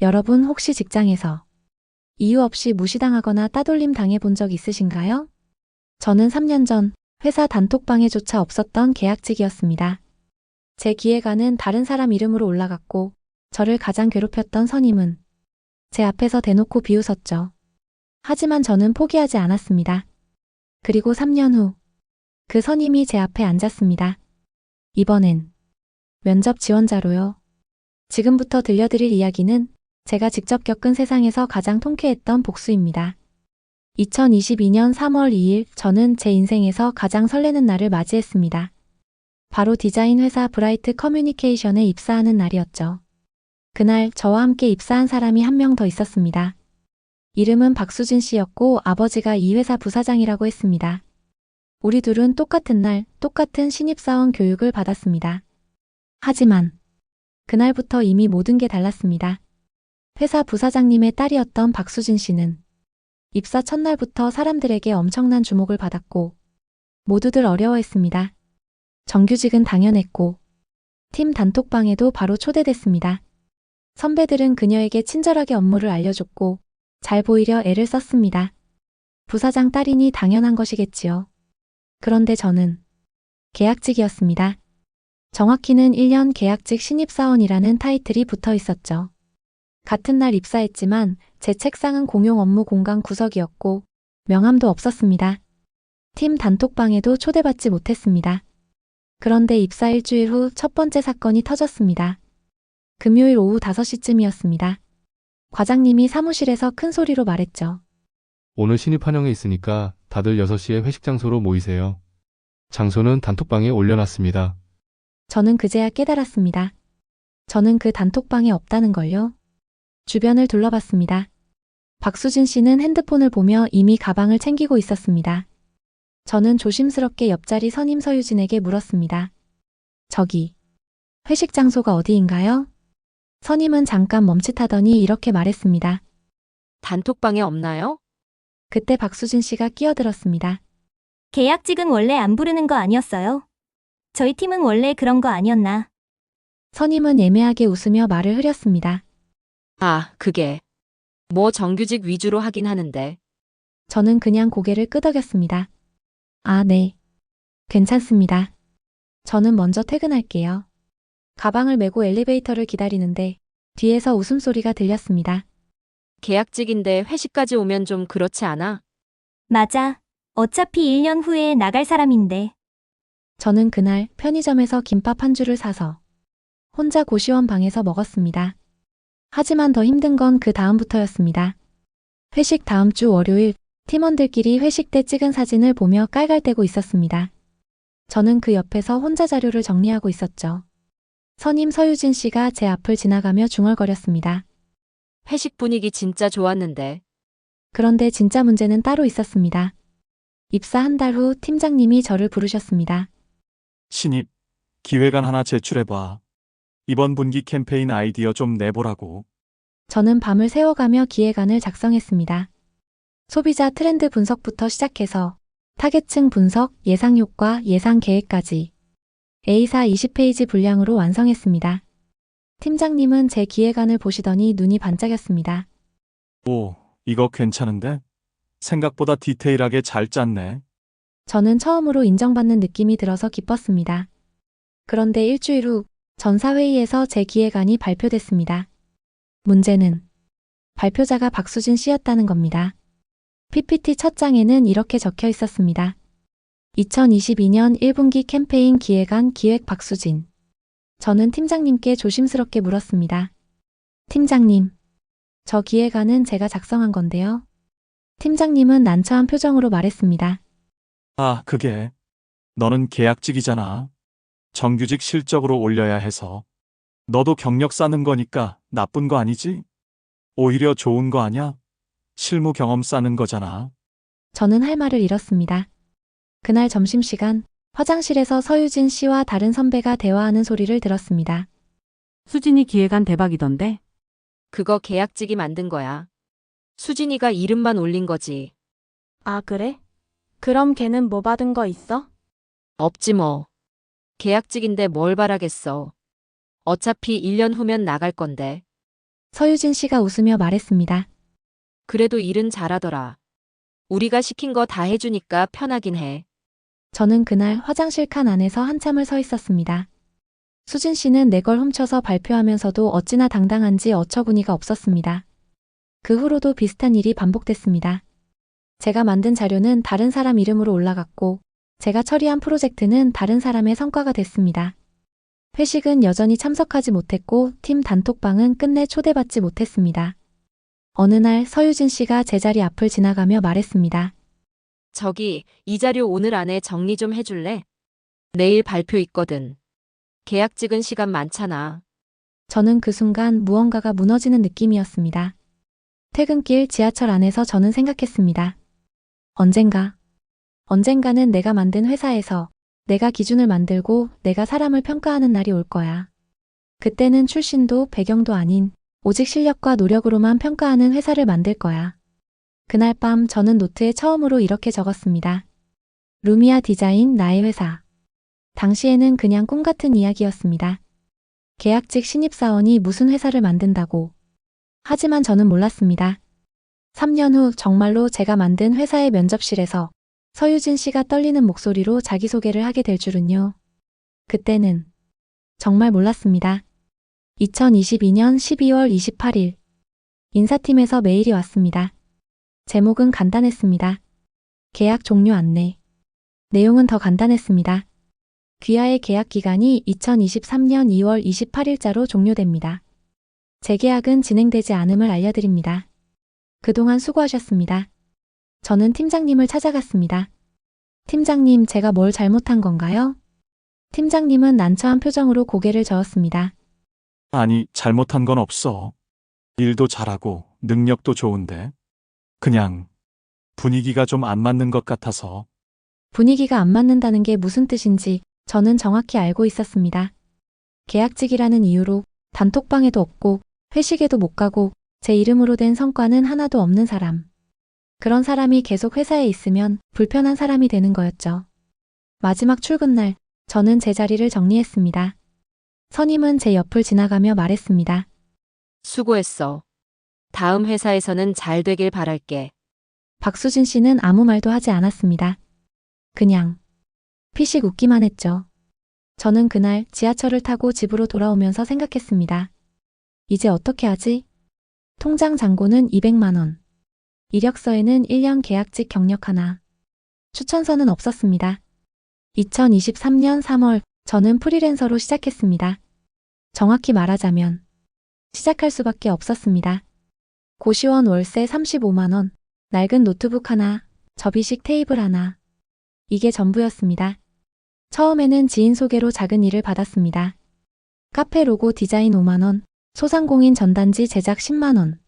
여러분 혹시 직장에서 이유 없이 무시당하거나 따돌림 당해본 적 있으신가요? 저는 3년 전 회사 단톡방에조차 없었던 계약직이었습니다. 제 기획안은 다른 사람 이름으로 올라갔고 저를 가장 괴롭혔던 선임은 제 앞에서 대놓고 비웃었죠. 하지만 저는 포기하지 않았습니다. 그리고 3년 후 그 선임이 제 앞에 앉았습니다. 이번엔 면접 지원자로요. 지금부터 들려드릴 이야기는 제가 직접 겪은 세상에서 가장 통쾌했던 복수입니다. 2022년 3월 2일 저는 제 인생에서 가장 설레는 날을 맞이했습니다. 바로 디자인 회사 브라이트 커뮤니케이션에 입사하는 날이었죠. 그날 저와 함께 입사한 사람이 한 명 더 있었습니다. 이름은 박수진 씨였고 아버지가 이 회사 부사장이라고 했습니다. 우리 둘은 똑같은 날, 똑같은 신입사원 교육을 받았습니다. 하지만 그날부터 이미 모든 게 달랐습니다. 회사 부사장님의 딸이었던 박수진 씨는 입사 첫날부터 사람들에게 엄청난 주목을 받았고 모두들 어려워했습니다. 정규직은 당연했고 팀 단톡방에도 바로 초대됐습니다. 선배들은 그녀에게 친절하게 업무를 알려줬고 잘 보이려 애를 썼습니다. 부사장 딸이니 당연한 것이겠지요. 그런데 저는 계약직이었습니다. 정확히는 1년 계약직 신입사원이라는 타이틀이 붙어 있었죠. 같은 날 입사했지만 제 책상은 공용 업무 공간 구석이었고 명함도 없었습니다. 팀 단톡방에도 초대받지 못했습니다. 그런데 입사 일주일 후 첫 번째 사건이 터졌습니다. 금요일 오후 5시쯤이었습니다. 과장님이 사무실에서 큰 소리로 말했죠. 오늘 신입 환영회 있으니까 다들 6시에 회식 장소로 모이세요. 장소는 단톡방에 올려놨습니다. 저는 그제야 깨달았습니다. 저는 그 단톡방에 없다는 걸요. 주변을 둘러봤습니다. 박수진 씨는 핸드폰을 보며 이미 가방을 챙기고 있었습니다. 저는 조심스럽게 옆자리 선임 서유진에게 물었습니다. 저기, 회식 장소가 어디인가요? 선임은 잠깐 멈칫하더니 이렇게 말했습니다. 단톡방에 없나요? 그때 박수진 씨가 끼어들었습니다. 계약직은 원래 안 부르는 거 아니었어요? 저희 팀은 원래 그런 거 아니었나? 선임은 애매하게 웃으며 말을 흐렸습니다. 아, 그게. 뭐 정규직 위주로 하긴 하는데. 저는 그냥 고개를 끄덕였습니다. 아, 네. 괜찮습니다. 저는 먼저 퇴근할게요. 가방을 메고 엘리베이터를 기다리는데 뒤에서 웃음소리가 들렸습니다. 계약직인데 회식까지 오면 좀 그렇지 않아? 맞아. 어차피 1년 후에 나갈 사람인데. 저는 그날 편의점에서 김밥 한 줄을 사서 혼자 고시원 방에서 먹었습니다. 하지만 더 힘든 건 그 다음부터였습니다. 회식 다음 주 월요일 팀원들끼리 회식 때 찍은 사진을 보며 깔깔대고 있었습니다. 저는 그 옆에서 혼자 자료를 정리하고 있었죠. 선임 서유진 씨가 제 앞을 지나가며 중얼거렸습니다. 회식 분위기 진짜 좋았는데. 그런데 진짜 문제는 따로 있었습니다. 입사 한 달 후 팀장님이 저를 부르셨습니다. 신입, 기획안 하나 제출해봐. 이번 분기 캠페인 아이디어 좀 내보라고. 저는 밤을 새워가며 기획안을 작성했습니다. 소비자 트렌드 분석부터 시작해서 타겟층 분석, 예상 효과, 예상 계획까지 A사 20페이지 분량으로 완성했습니다. 팀장님은 제 기획안을 보시더니 눈이 반짝였습니다. 오, 이거 괜찮은데? 생각보다 디테일하게 잘 짰네. 저는 처음으로 인정받는 느낌이 들어서 기뻤습니다. 그런데 일주일 후 전사회의에서 제 기획안이 발표됐습니다. 문제는 발표자가 박수진 씨였다는 겁니다. PPT 첫 장에는 이렇게 적혀 있었습니다. 2022년 1분기 캠페인 기획안 기획 박수진. 저는 팀장님께 조심스럽게 물었습니다. 팀장님, 저 기획안은 제가 작성한 건데요. 팀장님은 난처한 표정으로 말했습니다. 아, 그게. 너는 계약직이잖아. 정규직 실적으로 올려야 해서. 너도 경력 쌓는 거니까 나쁜 거 아니지? 오히려 좋은 거 아냐? 실무 경험 쌓는 거잖아. 저는 할 말을 잃었습니다. 그날 점심시간 화장실에서 서유진 씨와 다른 선배가 대화하는 소리를 들었습니다. 수진이 기획안 대박이던데? 그거 계약직이 만든 거야. 수진이가 이름만 올린 거지. 아, 그래? 그럼 걔는 뭐 받은 거 있어? 없지 뭐. 계약직인데 뭘 바라겠어. 어차피 1년 후면 나갈 건데. 서유진 씨가 웃으며 말했습니다. 그래도 일은 잘하더라. 우리가 시킨 거 다 해주니까 편하긴 해. 저는 그날 화장실 칸 안에서 한참을 서 있었습니다. 수진 씨는 내 걸 훔쳐서 발표하면서도 어찌나 당당한지 어처구니가 없었습니다. 그 후로도 비슷한 일이 반복됐습니다. 제가 만든 자료는 다른 사람 이름으로 올라갔고, 제가 처리한 프로젝트는 다른 사람의 성과가 됐습니다. 회식은 여전히 참석하지 못했고, 팀 단톡방은 끝내 초대받지 못했습니다. 어느 날 서유진 씨가 제 자리 앞을 지나가며 말했습니다. 저기, 이 자료 오늘 안에 정리 좀 해줄래? 내일 발표 있거든. 계약 찍은 시간 많잖아. 저는 그 순간 무언가가 무너지는 느낌이었습니다. 퇴근길 지하철 안에서 저는 생각했습니다. 언젠가는 내가 만든 회사에서 내가 기준을 만들고 내가 사람을 평가하는 날이 올 거야. 그때는 출신도 배경도 아닌 오직 실력과 노력으로만 평가하는 회사를 만들 거야. 그날 밤 저는 노트에 처음으로 이렇게 적었습니다. 루미아 디자인 나의 회사. 당시에는 그냥 꿈 같은 이야기였습니다. 계약직 신입사원이 무슨 회사를 만든다고. 하지만 저는 몰랐습니다. 3년 후 정말로 제가 만든 회사의 면접실에서 서유진 씨가 떨리는 목소리로 자기소개를 하게 될 줄은요. 그때는 정말 몰랐습니다. 2022년 12월 28일. 인사팀에서 메일이 왔습니다. 제목은 간단했습니다. 계약 종료 안내. 내용은 더 간단했습니다. 귀하의 계약 기간이 2023년 2월 28일자로 종료됩니다. 재계약은 진행되지 않음을 알려드립니다. 그동안 수고하셨습니다. 저는 팀장님을 찾아갔습니다. 팀장님, 제가 뭘 잘못한 건가요? 팀장님은 난처한 표정으로 고개를 저었습니다. 아니, 잘못한 건 없어. 일도 잘하고 능력도 좋은데. 그냥 분위기가 좀 안 맞는 것 같아서. 분위기가 안 맞는다는 게 무슨 뜻인지 저는 정확히 알고 있었습니다. 계약직이라는 이유로 단톡방에도 없고 회식에도 못 가고 제 이름으로 된 성과는 하나도 없는 사람. 그런 사람이 계속 회사에 있으면 불편한 사람이 되는 거였죠. 마지막 출근 날, 저는 제 자리를 정리했습니다. 선임은 제 옆을 지나가며 말했습니다. 수고했어. 다음 회사에서는 잘 되길 바랄게. 박수진 씨는 아무 말도 하지 않았습니다. 그냥 피식 웃기만 했죠. 저는 그날 지하철을 타고 집으로 돌아오면서 생각했습니다. 이제 어떻게 하지? 통장 잔고는 200만 원. 이력서에는 1년 계약직 경력 하나. 추천서는 없었습니다. 2023년 3월 저는 프리랜서로 시작했습니다. 정확히 말하자면 시작할 수밖에 없었습니다. 고시원 월세 35만 원, 낡은 노트북 하나, 접이식 테이블 하나. 이게 전부였습니다. 처음에는 지인 소개로 작은 일을 받았습니다. 카페 로고 디자인 5만 원, 소상공인 전단지 제작 10만 원.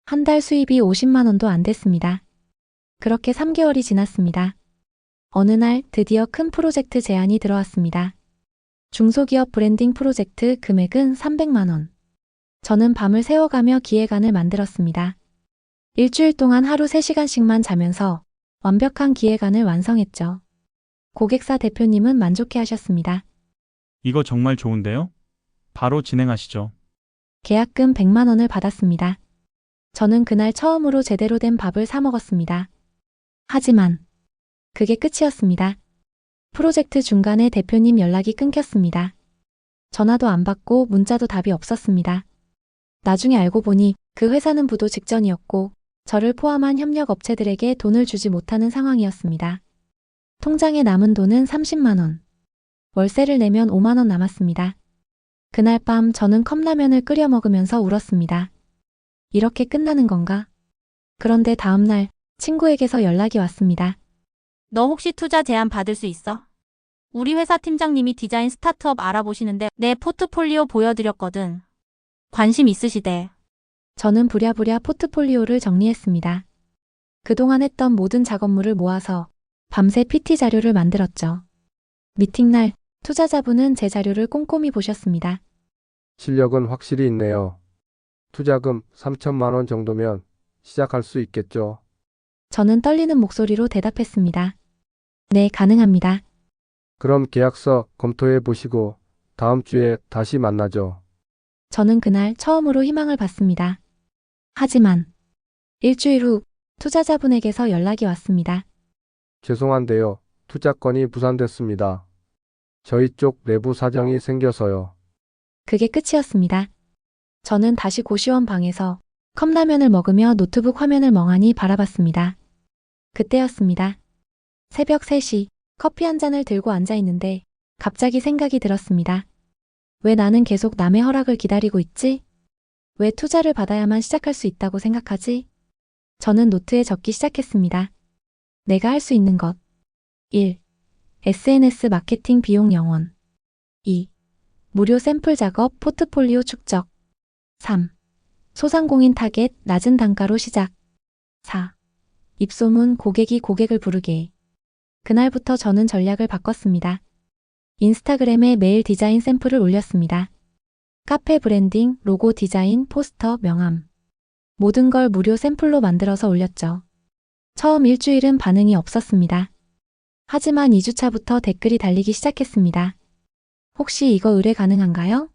한 달 수입이 50만 원도 안 됐습니다. 그렇게 3개월이 지났습니다. 어느 날 드디어 큰 프로젝트 제안이 들어왔습니다. 중소기업 브랜딩 프로젝트, 금액은 300만 원. 저는 밤을 새워가며 기획안을 만들었습니다. 일주일 동안 하루 3시간씩만 자면서 완벽한 기획안을 완성했죠. 고객사 대표님은 만족해 하셨습니다. 이거 정말 좋은데요? 바로 진행하시죠. 계약금 100만 원을 받았습니다. 저는 그날 처음으로 제대로 된 밥을 사 먹었습니다. 하지만 그게 끝이었습니다. 프로젝트 중간에 대표님 연락이 끊겼습니다. 전화도 안 받고 문자도 답이 없었습니다. 나중에 알고 보니 그 회사는 부도 직전이었고 저를 포함한 협력 업체들에게 돈을 주지 못하는 상황이었습니다. 통장에 남은 돈은 30만 원. 월세를 내면 5만 원 남았습니다. 그날 밤 저는 컵라면을 끓여 먹으면서 울었습니다. 이렇게 끝나는 건가? 그런데 다음 날 친구에게서 연락이 왔습니다. 너 혹시 투자 제안 받을 수 있어? 우리 회사 팀장님이 디자인 스타트업 알아보시는데 내 포트폴리오 보여드렸거든. 관심 있으시대. 저는 부랴부랴 포트폴리오를 정리했습니다. 그동안 했던 모든 작업물을 모아서 밤새 PT 자료를 만들었죠. 미팅날 투자자분은 제 자료를 꼼꼼히 보셨습니다. 실력은 확실히 있네요. 투자금 3천만 원 정도면 시작할 수 있겠죠. 저는 떨리는 목소리로 대답했습니다. 네, 가능합니다. 그럼 계약서 검토해 보시고 다음 주에 다시 만나죠. 저는 그날 처음으로 희망을 봤습니다. 하지만 일주일 후 투자자분에게서 연락이 왔습니다. 죄송한데요. 투자건이 무산됐습니다. 저희 쪽 내부 사정이 생겨서요. 그게 끝이었습니다. 저는 다시 고시원 방에서 컵라면을 먹으며 노트북 화면을 멍하니 바라봤습니다. 그때였습니다. 새벽 3시 커피 한 잔을 들고 앉아 있는데 갑자기 생각이 들었습니다. 왜 나는 계속 남의 허락을 기다리고 있지? 왜 투자를 받아야만 시작할 수 있다고 생각하지? 저는 노트에 적기 시작했습니다. 내가 할 수 있는 것. 1. SNS 마케팅 비용 영원. 2. 무료 샘플 작업 포트폴리오 축적. 3. 소상공인 타겟 낮은 단가로 시작. 4. 입소문 고객이 고객을 부르게. 그날부터 저는 전략을 바꿨습니다. 인스타그램에 매일 디자인 샘플을 올렸습니다. 카페 브랜딩, 로고 디자인, 포스터, 명함. 모든 걸 무료 샘플로 만들어서 올렸죠. 처음 일주일은 반응이 없었습니다. 하지만 2주차부터 댓글이 달리기 시작했습니다. 혹시 이거 의뢰 가능한가요?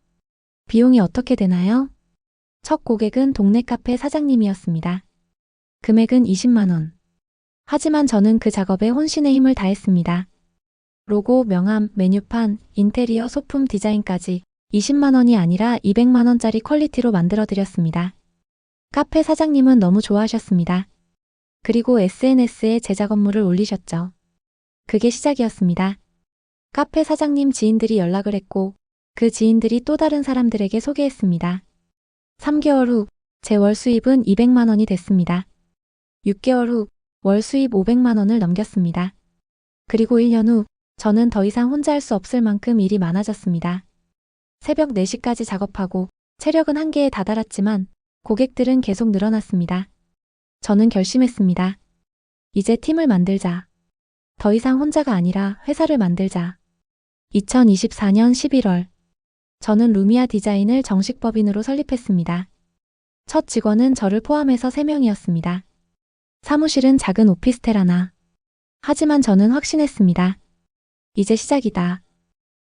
비용이 어떻게 되나요? 첫 고객은 동네 카페 사장님이었습니다. 금액은 20만 원. 하지만 저는 그 작업에 혼신의 힘을 다했습니다. 로고, 명함, 메뉴판, 인테리어, 소품 디자인까지 20만 원이 아니라 200만 원짜리 퀄리티로 만들어 드렸습니다. 카페 사장님은 너무 좋아하셨습니다. 그리고 SNS에 제 작업물을 올리셨죠. 그게 시작이었습니다. 카페 사장님 지인들이 연락을 했고 그 지인들이 또 다른 사람들에게 소개했습니다. 3개월 후 제 월 수입은 200만 원이 됐습니다. 6개월 후 월 수입 500만 원을 넘겼습니다. 그리고 1년 후 저는 더 이상 혼자 할 수 없을 만큼 일이 많아졌습니다. 새벽 4시까지 작업하고 체력은 한계에 다다랐지만 고객들은 계속 늘어났습니다. 저는 결심했습니다. 이제 팀을 만들자. 더 이상 혼자가 아니라 회사를 만들자. 2024년 11월 저는 루미아 디자인을 정식 법인으로 설립했습니다. 첫 직원은 저를 포함해서 3명이었습니다. 사무실은 작은 오피스텔 하나. 하지만 저는 확신했습니다. 이제 시작이다.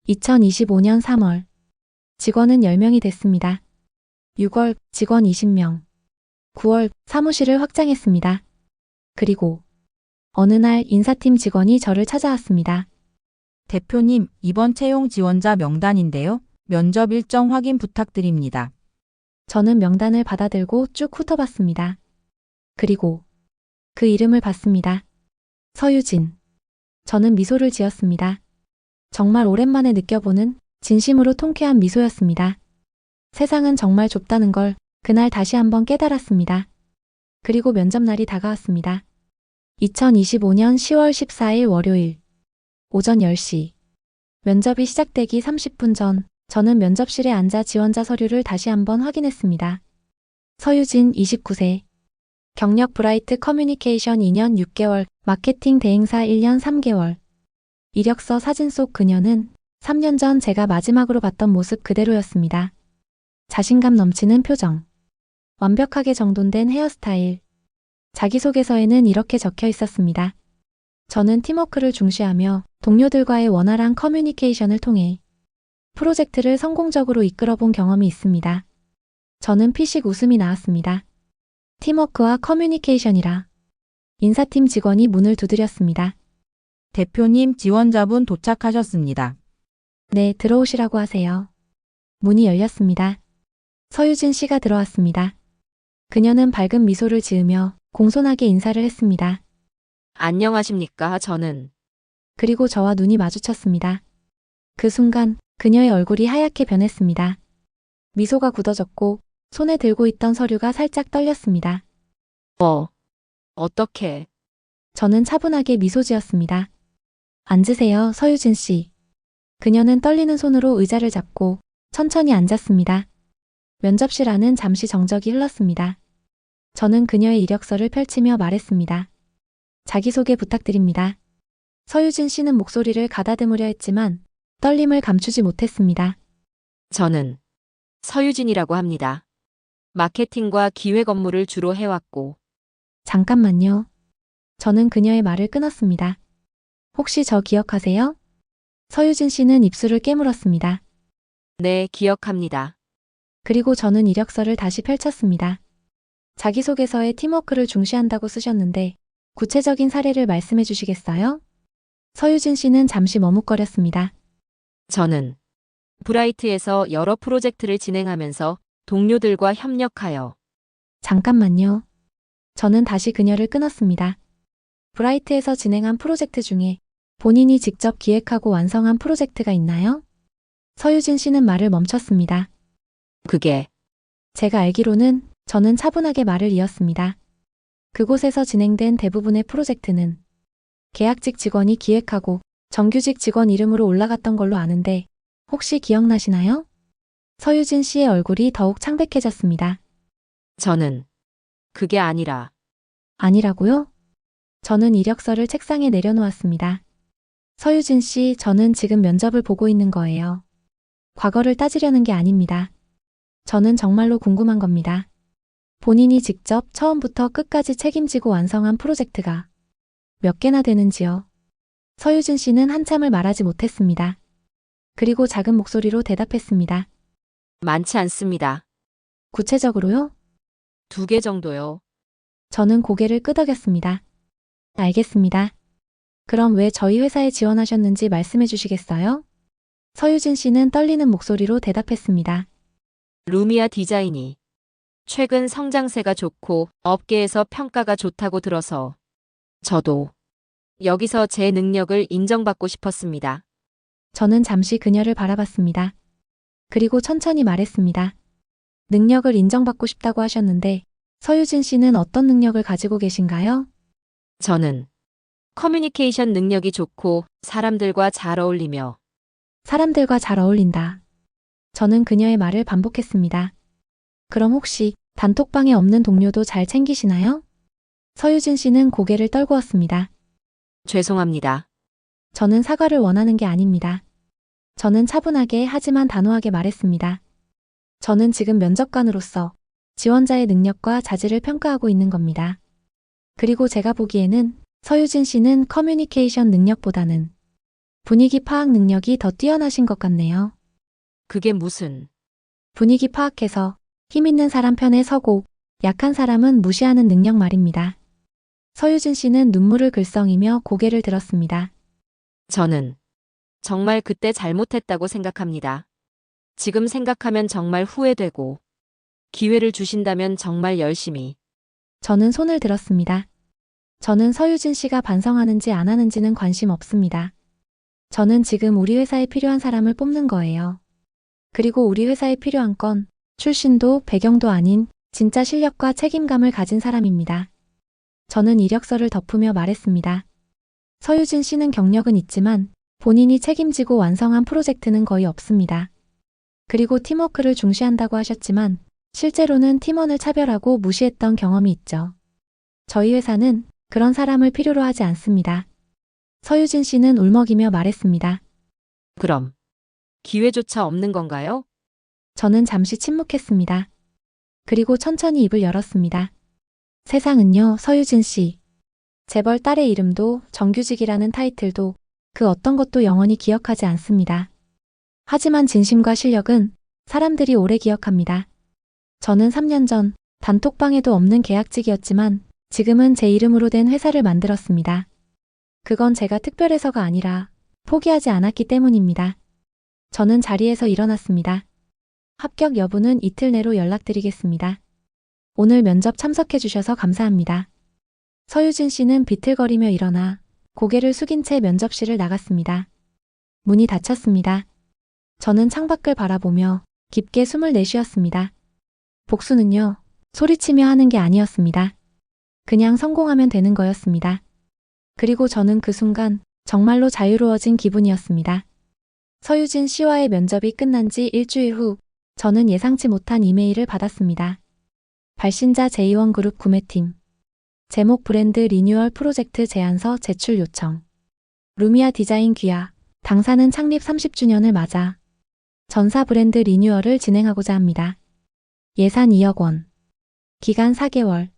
2025년 3월 직원은 10명이 됐습니다. 6월 직원 20명. 9월 사무실을 확장했습니다. 그리고 어느 날 인사팀 직원이 저를 찾아왔습니다. 대표님, 이번 채용 지원자 명단인데요. 면접 일정 확인 부탁드립니다. 저는 명단을 받아들고 쭉 훑어봤습니다. 그리고 그 이름을 봤습니다. 서유진. 저는 미소를 지었습니다. 정말 오랜만에 느껴보는 진심으로 통쾌한 미소였습니다. 세상은 정말 좁다는 걸 그날 다시 한번 깨달았습니다. 그리고 면접날이 다가왔습니다. 2025년 10월 14일 월요일 오전 10시 면접이 시작되기 30분 전 저는 면접실에 앉아 지원자 서류를 다시 한번 확인했습니다. 서유진 29세 경력 브라이트 커뮤니케이션 2년 6개월 마케팅 대행사 1년 3개월 이력서 사진 속 그녀는 3년 전 제가 마지막으로 봤던 모습 그대로였습니다. 자신감 넘치는 표정 완벽하게 정돈된 헤어스타일 자기소개서에는 이렇게 적혀 있었습니다. 저는 팀워크를 중시하며 동료들과의 원활한 커뮤니케이션을 통해 프로젝트를 성공적으로 이끌어본 경험이 있습니다. 저는 피식 웃음이 나왔습니다. 팀워크와 커뮤니케이션이라. 인사팀 직원이 문을 두드렸습니다. 대표님, 지원자분 도착하셨습니다. 네, 들어오시라고 하세요. 문이 열렸습니다. 서유진 씨가 들어왔습니다. 그녀는 밝은 미소를 지으며 공손하게 인사를 했습니다. 안녕하십니까, 저는. 그리고 저와 눈이 마주쳤습니다. 그 순간 그녀의 얼굴이 하얗게 변했습니다. 미소가 굳어졌고 손에 들고 있던 서류가 살짝 떨렸습니다. 어떻게? 저는 차분하게 미소 지었습니다. 앉으세요, 서유진 씨. 그녀는 떨리는 손으로 의자를 잡고 천천히 앉았습니다. 면접실 안은 잠시 정적이 흘렀습니다. 저는 그녀의 이력서를 펼치며 말했습니다. 자기소개 부탁드립니다. 서유진 씨는 목소리를 가다듬으려 했지만 떨림을 감추지 못했습니다. 저는 서유진이라고 합니다. 마케팅과 기획 업무를 주로 해왔고. 잠깐만요. 저는 그녀의 말을 끊었습니다. 혹시 저 기억하세요? 서유진 씨는 입술을 깨물었습니다. 네, 기억합니다. 그리고 저는 이력서를 다시 펼쳤습니다. 자기소개서에 팀워크를 중시한다고 쓰셨는데 구체적인 사례를 말씀해 주시겠어요? 서유진 씨는 잠시 머뭇거렸습니다. 저는 브라이트에서 여러 프로젝트를 진행하면서 동료들과 협력하여 잠깐만요. 저는 다시 그녀를 끊었습니다. 브라이트에서 진행한 프로젝트 중에 본인이 직접 기획하고 완성한 프로젝트가 있나요? 서유진 씨는 말을 멈췄습니다. 그게 제가 알기로는 저는 차분하게 말을 이었습니다. 그곳에서 진행된 대부분의 프로젝트는 계약직 직원이 기획하고 정규직 직원 이름으로 올라갔던 걸로 아는데 혹시 기억나시나요? 서유진 씨의 얼굴이 더욱 창백해졌습니다. 저는 그게 아니라 아니라고요? 저는 이력서를 책상에 내려놓았습니다. 서유진 씨, 저는 지금 면접을 보고 있는 거예요. 과거를 따지려는 게 아닙니다. 저는 정말로 궁금한 겁니다. 본인이 직접 처음부터 끝까지 책임지고 완성한 프로젝트가 몇 개나 되는지요? 서유진 씨는 한참을 말하지 못했습니다. 그리고 작은 목소리로 대답했습니다. 많지 않습니다. 구체적으로요? 2개 정도요. 저는 고개를 끄덕였습니다. 알겠습니다. 그럼 왜 저희 회사에 지원하셨는지 말씀해 주시겠어요? 서유진 씨는 떨리는 목소리로 대답했습니다. 루미아 디자인이 최근 성장세가 좋고 업계에서 평가가 좋다고 들어서 저도 여기서 제 능력을 인정받고 싶었습니다. 저는 잠시 그녀를 바라봤습니다. 그리고 천천히 말했습니다. 능력을 인정받고 싶다고 하셨는데 서유진 씨는 어떤 능력을 가지고 계신가요? 저는 커뮤니케이션 능력이 좋고 사람들과 잘 어울리며 사람들과 잘 어울린다. 저는 그녀의 말을 반복했습니다. 그럼 혹시 단톡방에 없는 동료도 잘 챙기시나요? 서유진 씨는 고개를 떨구었습니다. 죄송합니다. 저는 사과를 원하는 게 아닙니다. 저는 차분하게 하지만 단호하게 말했습니다. 저는 지금 면접관으로서 지원자의 능력과 자질을 평가하고 있는 겁니다. 그리고 제가 보기에는 서유진 씨는 커뮤니케이션 능력보다는 분위기 파악 능력이 더 뛰어나신 것 같네요. 그게 무슨 분위기 파악해서 힘 있는 사람 편에 서고 약한 사람은 무시하는 능력 말입니다. 서유진 씨는 눈물을 글썽이며 고개를 들었습니다. 저는 정말 그때 잘못했다고 생각합니다. 지금 생각하면 정말 후회되고 기회를 주신다면 정말 열심히. 저는 손을 들었습니다. 저는 서유진 씨가 반성하는지 안 하는지는 관심 없습니다. 저는 지금 우리 회사에 필요한 사람을 뽑는 거예요. 그리고 우리 회사에 필요한 건 출신도 배경도 아닌 진짜 실력과 책임감을 가진 사람입니다. 저는 이력서를 덮으며 말했습니다. 서유진 씨는 경력은 있지만 본인이 책임지고 완성한 프로젝트는 거의 없습니다. 그리고 팀워크를 중시한다고 하셨지만 실제로는 팀원을 차별하고 무시했던 경험이 있죠. 저희 회사는 그런 사람을 필요로 하지 않습니다. 서유진 씨는 울먹이며 말했습니다. 그럼 기회조차 없는 건가요? 저는 잠시 침묵했습니다. 그리고 천천히 입을 열었습니다. 세상은요, 서유진 씨. 재벌 딸의 이름도 정규직이라는 타이틀도 그 어떤 것도 영원히 기억하지 않습니다. 하지만 진심과 실력은 사람들이 오래 기억합니다. 저는 3년 전 단톡방에도 없는 계약직이었지만 지금은 제 이름으로 된 회사를 만들었습니다. 그건 제가 특별해서가 아니라 포기하지 않았기 때문입니다. 저는 자리에서 일어났습니다. 합격 여부는 이틀 내로 연락드리겠습니다. 오늘 면접 참석해 주셔서 감사합니다. 서유진 씨는 비틀거리며 일어나 고개를 숙인 채 면접실을 나갔습니다. 문이 닫혔습니다. 저는 창밖을 바라보며 깊게 숨을 내쉬었습니다. 복수는요, 소리치며 하는 게 아니었습니다. 그냥 성공하면 되는 거였습니다. 그리고 저는 그 순간 정말로 자유로워진 기분이었습니다. 서유진 씨와의 면접이 끝난 지 일주일 후 저는 예상치 못한 이메일을 받았습니다. 발신자 제2원그룹 구매팀. 제목 브랜드 리뉴얼 프로젝트 제안서 제출 요청. 루미아 디자인 귀하. 당사는 창립 30주년을 맞아 전사 브랜드 리뉴얼을 진행하고자 합니다. 예산 2억 원. 기간 4개월.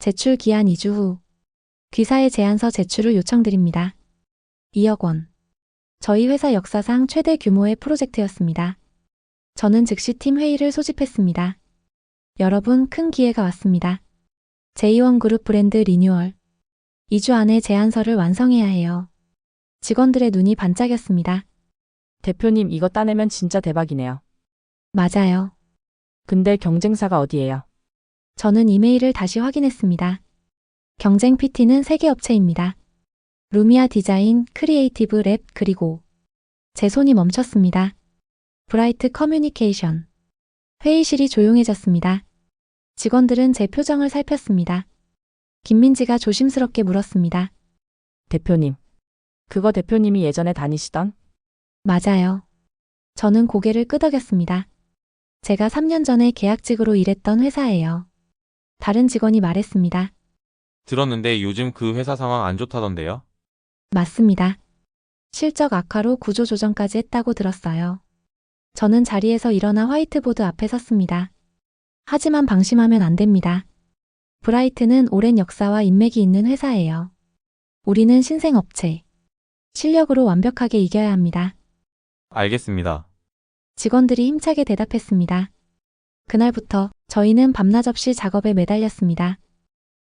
제출 기한 2주 후. 귀사의 제안서 제출을 요청드립니다. 2억 원. 저희 회사 역사상 최대 규모의 프로젝트였습니다. 저는 즉시 팀 회의를 소집했습니다. 여러분, 큰 기회가 왔습니다. 제2원그룹 브랜드 리뉴얼. 2주 안에 제안서를 완성해야 해요. 직원들의 눈이 반짝였습니다. 대표님, 이거 따내면 진짜 대박이네요. 맞아요. 근데 경쟁사가 어디예요? 저는 이메일을 다시 확인했습니다. 경쟁 PT는 3개 업체입니다. 루미아 디자인, 크리에이티브 랩, 그리고 제 손이 멈췄습니다. 브라이트 커뮤니케이션. 회의실이 조용해졌습니다. 직원들은 제 표정을 살폈습니다. 김민지가 조심스럽게 물었습니다. 대표님. 그거 대표님이 예전에 다니시던? 맞아요. 저는 고개를 끄덕였습니다. 제가 3년 전에 계약직으로 일했던 회사예요. 다른 직원이 말했습니다. 들었는데 요즘 그 회사 상황 안 좋다던데요? 맞습니다. 실적 악화로 구조조정까지 했다고 들었어요. 저는 자리에서 일어나 화이트보드 앞에 섰습니다. 하지만 방심하면 안 됩니다. 브라이트는 오랜 역사와 인맥이 있는 회사예요. 우리는 신생업체. 실력으로 완벽하게 이겨야 합니다. 알겠습니다. 직원들이 힘차게 대답했습니다. 그날부터 저희는 밤낮 없이 작업에 매달렸습니다.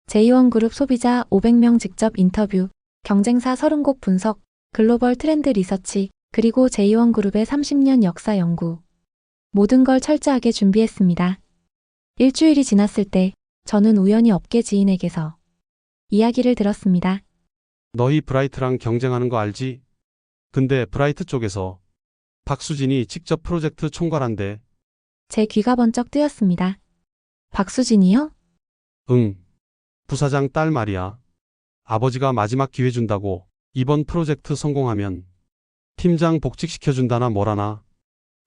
제2원그룹 소비자 500명 직접 인터뷰, 경쟁사 30곳 분석, 글로벌 트렌드 리서치, 그리고 제2원그룹의 30년 역사 연구. 모든 걸 철저하게 준비했습니다. 일주일이 지났을 때 저는 우연히 업계 지인에게서 이야기를 들었습니다. 너희 브라이트랑 경쟁하는 거 알지? 근데 브라이트 쪽에서 박수진이 직접 프로젝트 총괄한대. 제 귀가 번쩍 뜨였습니다. 박수진이요? 응. 부사장 딸 말이야. 아버지가 마지막 기회 준다고 이번 프로젝트 성공하면 팀장 복직시켜준다나 뭐라나.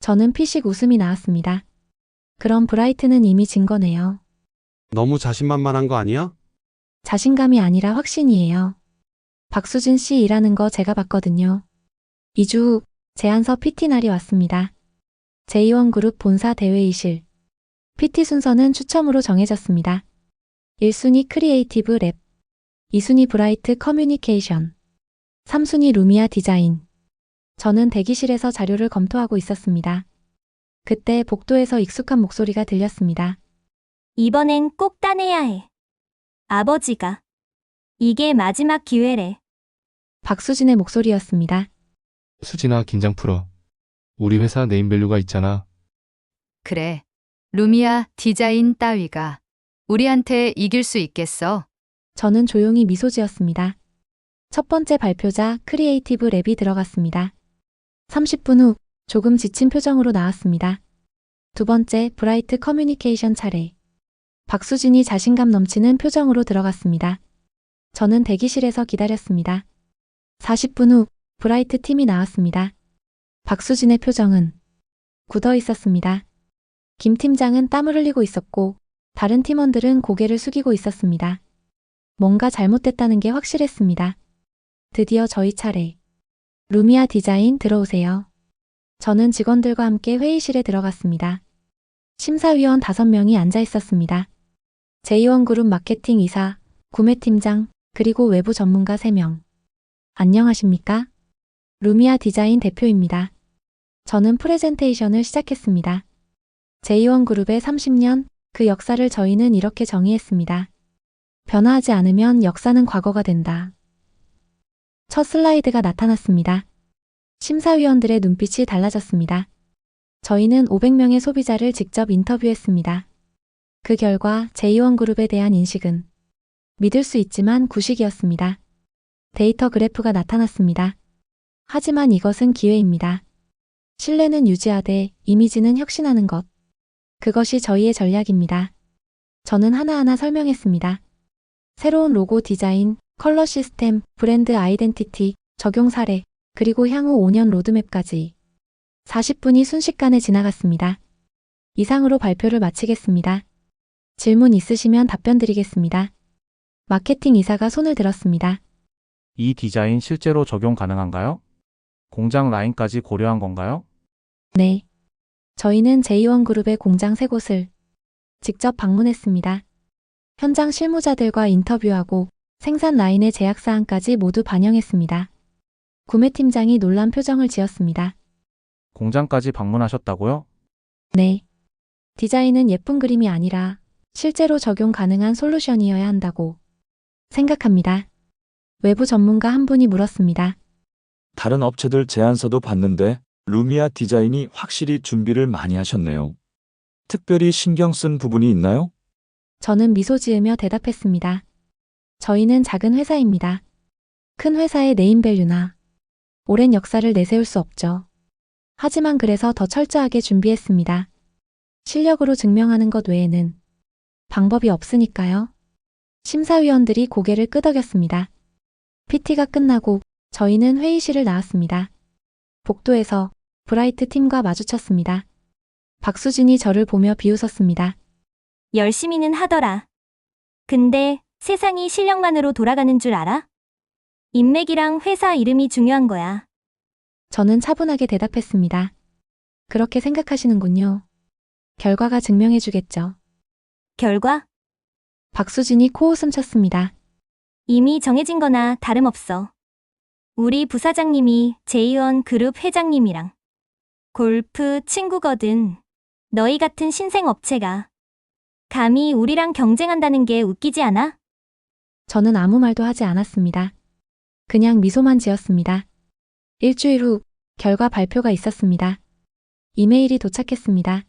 저는 피식 웃음이 나왔습니다. 그럼 브라이트는 이미 진 거네요. 너무 자신만만한 거 아니야? 자신감이 아니라 확신이에요. 박수진 씨 일하는 거 제가 봤거든요. 2주 후 제안서 PT 날이 왔습니다. 제2원그룹 본사 대회의실. PT 순서는 추첨으로 정해졌습니다. 1순위 크리에이티브 랩, 2순위 브라이트 커뮤니케이션, 3순위 루미아 디자인. 저는 대기실에서 자료를 검토하고 있었습니다. 그때 복도에서 익숙한 목소리가 들렸습니다. 이번엔 꼭 따내야 해. 아버지가. 이게 마지막 기회래. 박수진의 목소리였습니다. 수진아, 긴장 풀어. 우리 회사 네임밸류가 있잖아. 그래. 루미아 디자인 따위가 우리한테 이길 수 있겠어? 저는 조용히 미소 지었습니다. 첫 번째 발표자 크리에이티브 랩이 들어갔습니다. 30분 후 조금 지친 표정으로 나왔습니다. 두 번째 브라이트 커뮤니케이션 차례. 박수진이 자신감 넘치는 표정으로 들어갔습니다. 저는 대기실에서 기다렸습니다. 40분 후 브라이트 팀이 나왔습니다. 박수진의 표정은 굳어 있었습니다. 김 팀장은 땀을 흘리고 있었고 다른 팀원들은 고개를 숙이고 있었습니다. 뭔가 잘못됐다는 게 확실했습니다. 드디어 저희 차례. 루미아 디자인 들어오세요. 저는 직원들과 함께 회의실에 들어갔습니다. 심사위원 5명이 앉아 있었습니다. 제2원그룹 마케팅 이사, 구매팀장, 그리고 외부 전문가 3명. 안녕하십니까? 루미아 디자인 대표입니다. 저는 프레젠테이션을 시작했습니다. 제2원그룹의 30년, 그 역사를 저희는 이렇게 정의했습니다. 변화하지 않으면 역사는 과거가 된다. 첫 슬라이드가 나타났습니다. 심사위원들의 눈빛이 달라졌습니다. 저희는 500명의 소비자를 직접 인터뷰했습니다. 그 결과 제2원그룹에 대한 인식은 믿을 수 있지만 구식이었습니다. 데이터 그래프가 나타났습니다. 하지만 이것은 기회입니다. 신뢰는 유지하되 이미지는 혁신하는 것. 그것이 저희의 전략입니다. 저는 하나하나 설명했습니다. 새로운 로고 디자인, 컬러 시스템, 브랜드 아이덴티티, 적용 사례, 그리고 향후 5년 로드맵까지. 40분이 순식간에 지나갔습니다. 이상으로 발표를 마치겠습니다. 질문 있으시면 답변 드리겠습니다. 마케팅 이사가 손을 들었습니다. 이 디자인 실제로 적용 가능한가요? 공장 라인까지 고려한 건가요? 네. 저희는 제2원그룹의 공장 3곳을 직접 방문했습니다. 현장 실무자들과 인터뷰하고 생산 라인의 제약사항까지 모두 반영했습니다. 구매팀장이 놀란 표정을 지었습니다. 공장까지 방문하셨다고요? 네. 디자인은 예쁜 그림이 아니라 실제로 적용 가능한 솔루션이어야 한다고 생각합니다. 외부 전문가 한 분이 물었습니다. 다른 업체들 제안서도 봤는데 루미아 디자인이 확실히 준비를 많이 하셨네요. 특별히 신경 쓴 부분이 있나요? 저는 미소 지으며 대답했습니다. 저희는 작은 회사입니다. 큰 회사의 네임밸류나 오랜 역사를 내세울 수 없죠. 하지만 그래서 더 철저하게 준비했습니다. 실력으로 증명하는 것 외에는 방법이 없으니까요. 심사위원들이 고개를 끄덕였습니다. PT가 끝나고 저희는 회의실을 나왔습니다. 복도에서 브라이트 팀과 마주쳤습니다. 박수진이 저를 보며 비웃었습니다. 열심히는 하더라. 근데 세상이 실력만으로 돌아가는 줄 알아? 인맥이랑 회사 이름이 중요한 거야. 저는 차분하게 대답했습니다. 그렇게 생각하시는군요. 결과가 증명해주겠죠. 결과? 박수진이 코웃음 쳤습니다. 이미 정해진 거나 다름없어. 우리 부사장님이 제이원 그룹 회장님이랑 골프 친구거든. 너희 같은 신생 업체가 감히 우리랑 경쟁한다는 게 웃기지 않아? 저는 아무 말도 하지 않았습니다. 그냥 미소만 지었습니다. 일주일 후 결과 발표가 있었습니다. 이메일이 도착했습니다.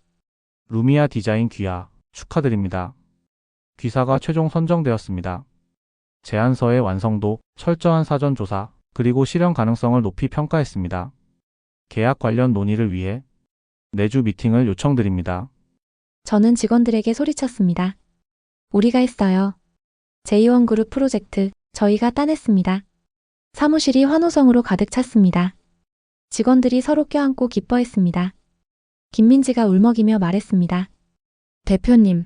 루미아 디자인 귀하 축하드립니다. 귀사가 최종 선정되었습니다. 제안서의 완성도, 철저한 사전 조사, 그리고 실현 가능성을 높이 평가했습니다. 계약 관련 논의를 위해 내주 미팅을 요청드립니다. 저는 직원들에게 소리쳤습니다. 우리가 했어요. 제이원 그룹 프로젝트 저희가 따냈습니다. 사무실이 환호성으로 가득 찼습니다. 직원들이 서로 껴안고 기뻐했습니다. 김민지가 울먹이며 말했습니다. 대표님,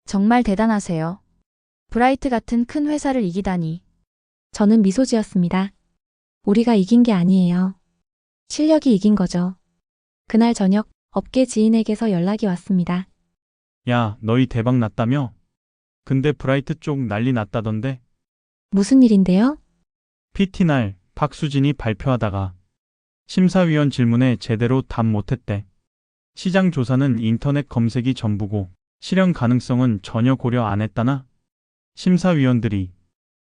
정말 대단하세요. 브라이트 같은 큰 회사를 이기다니. 저는 미소 지었습니다. 우리가 이긴 게 아니에요. 실력이 이긴 거죠. 그날 저녁 업계 지인에게서 연락이 왔습니다. 야, 너희 대박 났다며? 근데 브라이트 쪽 난리 났다던데? 무슨 일인데요? PT 날 박수진이 발표하다가 심사위원 질문에 제대로 답 못했대. 시장 조사는 인터넷 검색이 전부고 실현 가능성은 전혀 고려 안 했다나? 심사위원들이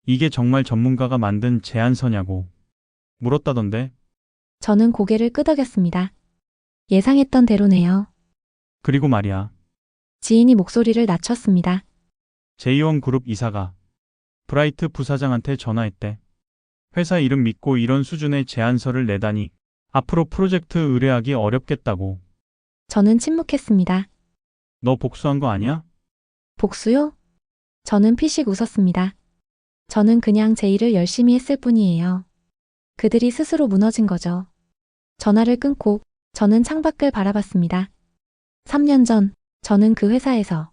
이게 정말 전문가가 만든 제안서냐고 물었다던데? 저는 고개를 끄덕였습니다. 예상했던 대로네요. 그리고 말이야. 지인이 목소리를 낮췄습니다. 제이원 그룹 이사가 브라이트 부사장한테 전화했대. 회사 이름 믿고 이런 수준의 제안서를 내다니 앞으로 프로젝트 의뢰하기 어렵겠다고. 저는 침묵했습니다. 너 복수한 거 아니야? 복수요? 저는 피식 웃었습니다. 저는 그냥 제 일을 열심히 했을 뿐이에요. 그들이 스스로 무너진 거죠. 전화를 끊고 저는 창밖을 바라봤습니다. 3년 전 저는 그 회사에서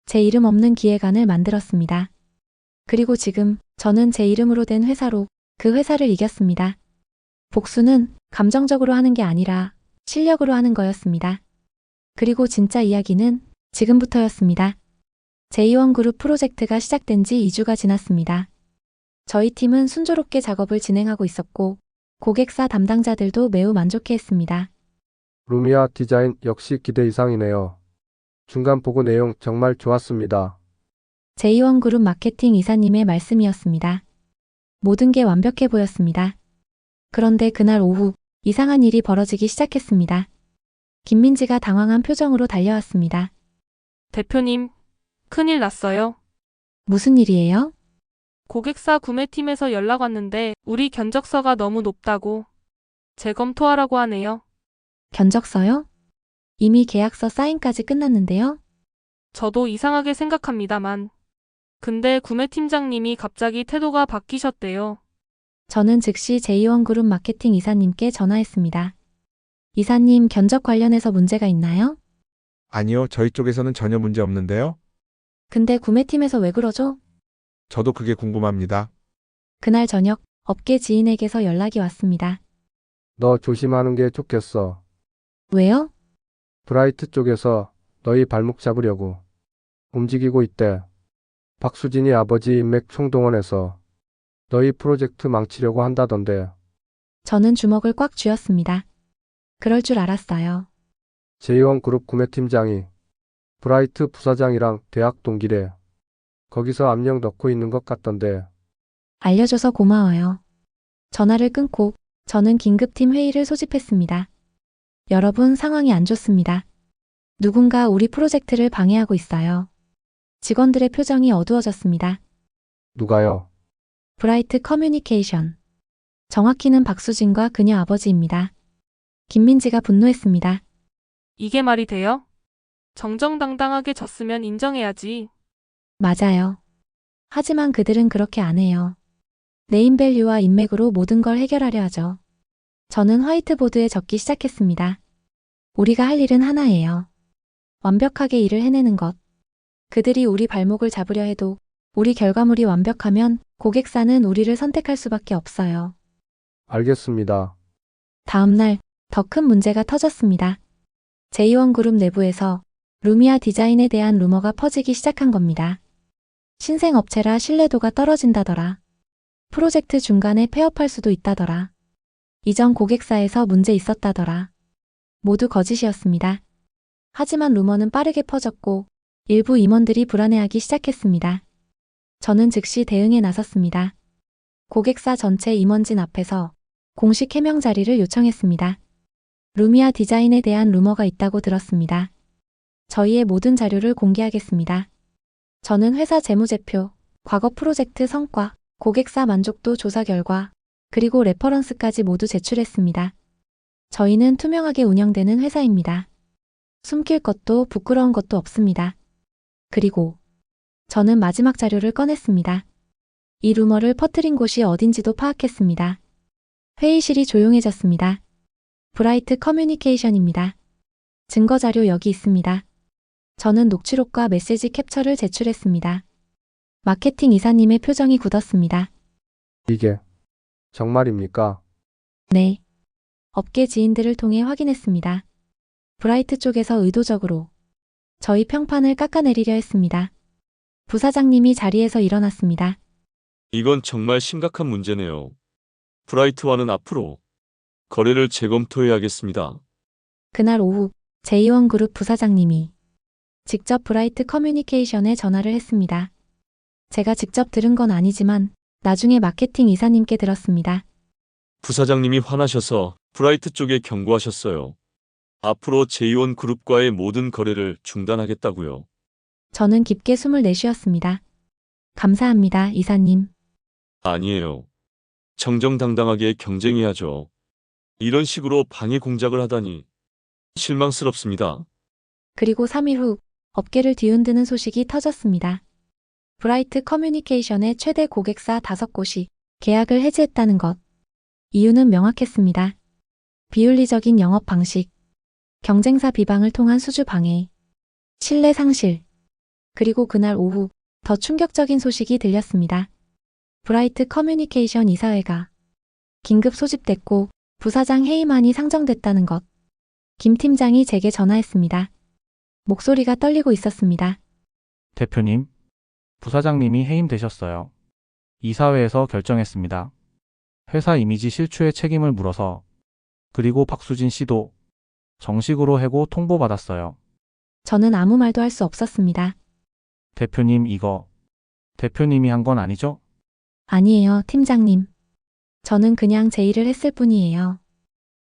제 이름 없는 기획안을 만들었습니다. 그리고 지금 저는 제 이름으로 된 회사로 그 회사를 이겼습니다. 복수는 감정적으로 하는 게 아니라 실력으로 하는 거였습니다. 그리고 진짜 이야기는 지금부터였습니다. 제이원 그룹 프로젝트가 시작된 지 2주가 지났습니다. 저희 팀은 순조롭게 작업을 진행하고 있었고 고객사 담당자들도 매우 만족해했습니다. 루미아 디자인 역시 기대 이상이네요. 중간 보고 내용 정말 좋았습니다. 제이원 그룹 마케팅 이사님의 말씀이었습니다. 모든 게 완벽해 보였습니다. 그런데 그날 오후 이상한 일이 벌어지기 시작했습니다. 김민지가 당황한 표정으로 달려왔습니다. 대표님, 큰일 났어요. 무슨 일이에요? 고객사 구매팀에서 연락 왔는데 우리 견적서가 너무 높다고 재검토하라고 하네요. 견적서요? 이미 계약서 사인까지 끝났는데요? 저도 이상하게 생각합니다만. 근데 구매팀장님이 갑자기 태도가 바뀌셨대요. 저는 즉시 제이원 그룹 마케팅 이사님께 전화했습니다. 이사님, 견적 관련해서 문제가 있나요? 아니요, 저희 쪽에서는 전혀 문제 없는데요. 근데 구매팀에서 왜 그러죠? 저도 그게 궁금합니다. 그날 저녁 업계 지인에게서 연락이 왔습니다. 너 조심하는 게 좋겠어. 왜요? 브라이트 쪽에서 너희 발목 잡으려고 움직이고 있대. 박수진이 아버지 인맥 총동원해서 너희 프로젝트 망치려고 한다던데. 저는 주먹을 꽉 쥐었습니다. 그럴 줄 알았어요. 제2원그룹 구매팀장이 브라이트 부사장이랑 대학 동기래. 거기서 압력 넣고 있는 것 같던데. 알려줘서 고마워요. 전화를 끊고 저는 긴급팀 회의를 소집했습니다. 여러분, 상황이 안 좋습니다. 누군가 우리 프로젝트를 방해하고 있어요. 직원들의 표정이 어두워졌습니다. 누가요? 브라이트 커뮤니케이션. 정확히는 박수진과 그녀 아버지입니다. 김민지가 분노했습니다. 이게 말이 돼요? 정정당당하게 졌으면 인정해야지. 맞아요. 하지만 그들은 그렇게 안 해요. 네임밸류와 인맥으로 모든 걸 해결하려 하죠. 저는 화이트보드에 적기 시작했습니다. 우리가 할 일은 하나예요. 완벽하게 일을 해내는 것. 그들이 우리 발목을 잡으려 해도 우리 결과물이 완벽하면 고객사는 우리를 선택할 수밖에 없어요. 알겠습니다. 다음 날 더 큰 문제가 터졌습니다. 제2원그룹 내부에서 루미아 디자인에 대한 루머가 퍼지기 시작한 겁니다. 신생업체라 신뢰도가 떨어진다더라. 프로젝트 중간에 폐업할 수도 있다더라. 이전 고객사에서 문제 있었다더라. 모두 거짓이었습니다. 하지만 루머는 빠르게 퍼졌고 일부 임원들이 불안해하기 시작했습니다. 저는 즉시 대응에 나섰습니다. 고객사 전체 임원진 앞에서 공식 해명 자리를 요청했습니다. 루미아 디자인에 대한 루머가 있다고 들었습니다. 저희의 모든 자료를 공개하겠습니다. 저는 회사 재무제표, 과거 프로젝트 성과, 고객사 만족도 조사 결과, 그리고 레퍼런스까지 모두 제출했습니다. 저희는 투명하게 운영되는 회사입니다. 숨길 것도 부끄러운 것도 없습니다. 그리고 저는 마지막 자료를 꺼냈습니다. 이 루머를 퍼뜨린 곳이 어딘지도 파악했습니다. 회의실이 조용해졌습니다. 브라이트 커뮤니케이션입니다. 증거자료 여기 있습니다. 저는 녹취록과 메시지 캡처를 제출했습니다. 마케팅 이사님의 표정이 굳었습니다. 이게 정말입니까? 네. 업계 지인들을 통해 확인했습니다. 브라이트 쪽에서 의도적으로 저희 평판을 깎아내리려 했습니다. 부사장님이 자리에서 일어났습니다. 이건 정말 심각한 문제네요. 브라이트와는 앞으로 거래를 재검토해야겠습니다. 그날 오후 제2원그룹 부사장님이 직접 브라이트 커뮤니케이션에 전화를 했습니다. 제가 직접 들은 건 아니지만 나중에 마케팅 이사님께 들었습니다. 부사장님이 화나셔서 브라이트 쪽에 경고하셨어요. 앞으로 제2원 그룹과의 모든 거래를 중단하겠다고요. 저는 깊게 숨을 내쉬었습니다. 감사합니다, 이사님. 아니에요. 정정당당하게 경쟁해야죠. 이런 식으로 방해 공작을 하다니 실망스럽습니다. 그리고 3일 후 업계를 뒤흔드는 소식이 터졌습니다. 브라이트 커뮤니케이션의 최대 고객사 5곳이 계약을 해지했다는 것. 이유는 명확했습니다. 비윤리적인 영업 방식, 경쟁사 비방을 통한 수주 방해, 신뢰 상실. 그리고 그날 오후 더 충격적인 소식이 들렸습니다. 브라이트 커뮤니케이션 이사회가 긴급 소집됐고 부사장 해임안이 상정됐다는 것. 김 팀장이 제게 전화했습니다. 목소리가 떨리고 있었습니다. 대표님, 부사장님이 해임되셨어요. 이사회에서 결정했습니다. 회사 이미지 실추의 책임을 물어서 그리고 박수진 씨도 정식으로 해고 통보받았어요. 저는 아무 말도 할 수 없었습니다. 대표님 이거 대표님이 한 건 아니죠? 아니에요, 팀장님. 저는 그냥 제 일을 했을 뿐이에요.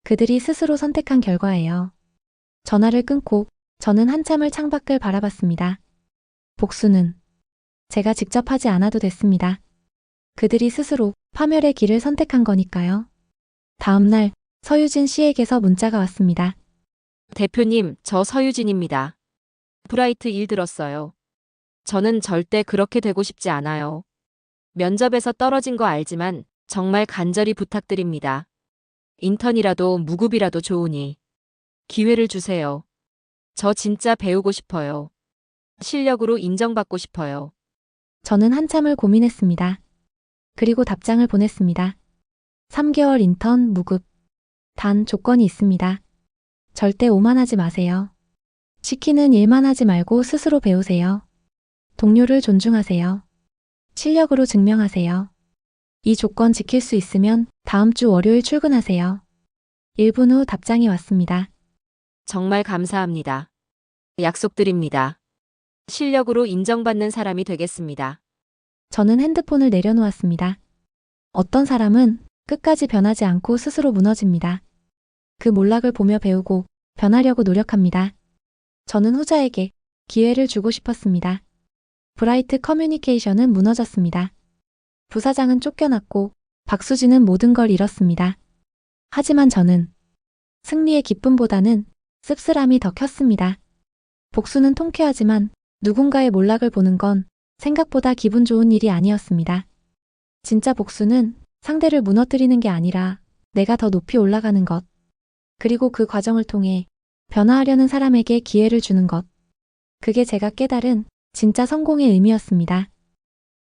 그들이 스스로 선택한 결과예요. 전화를 끊고 저는 한참을 창밖을 바라봤습니다. 복수는 제가 직접 하지 않아도 됐습니다. 그들이 스스로 파멸의 길을 선택한 거니까요. 다음 날 서유진 씨에게서 문자가 왔습니다. 대표님, 저 서유진입니다. 브라이트 일 들었어요. 저는 절대 그렇게 되고 싶지 않아요. 면접에서 떨어진 거 알지만 정말 간절히 부탁드립니다. 인턴이라도 무급이라도 좋으니 기회를 주세요. 저 진짜 배우고 싶어요. 실력으로 인정받고 싶어요. 저는 한참을 고민했습니다. 그리고 답장을 보냈습니다. 3개월 인턴 무급. 단 조건이 있습니다. 절대 오만하지 마세요. 시키는 일만 하지 말고 스스로 배우세요. 동료를 존중하세요. 실력으로 증명하세요. 이 조건 지킬 수 있으면 다음 주 월요일 출근하세요. 1분 후 답장이 왔습니다. 정말 감사합니다. 약속드립니다. 실력으로 인정받는 사람이 되겠습니다. 저는 핸드폰을 내려놓았습니다. 어떤 사람은 끝까지 변하지 않고 스스로 무너집니다. 그 몰락을 보며 배우고 변하려고 노력합니다. 저는 후자에게 기회를 주고 싶었습니다. 브라이트 커뮤니케이션은 무너졌습니다. 부사장은 쫓겨났고 박수진은 모든 걸 잃었습니다. 하지만 저는 승리의 기쁨보다는 씁쓸함이 더 컸습니다. 복수는 통쾌하지만 누군가의 몰락을 보는 건 생각보다 기분 좋은 일이 아니었습니다. 진짜 복수는 상대를 무너뜨리는 게 아니라 내가 더 높이 올라가는 것, 그리고 그 과정을 통해 변화하려는 사람에게 기회를 주는 것. 그게 제가 깨달은 진짜 성공의 의미였습니다.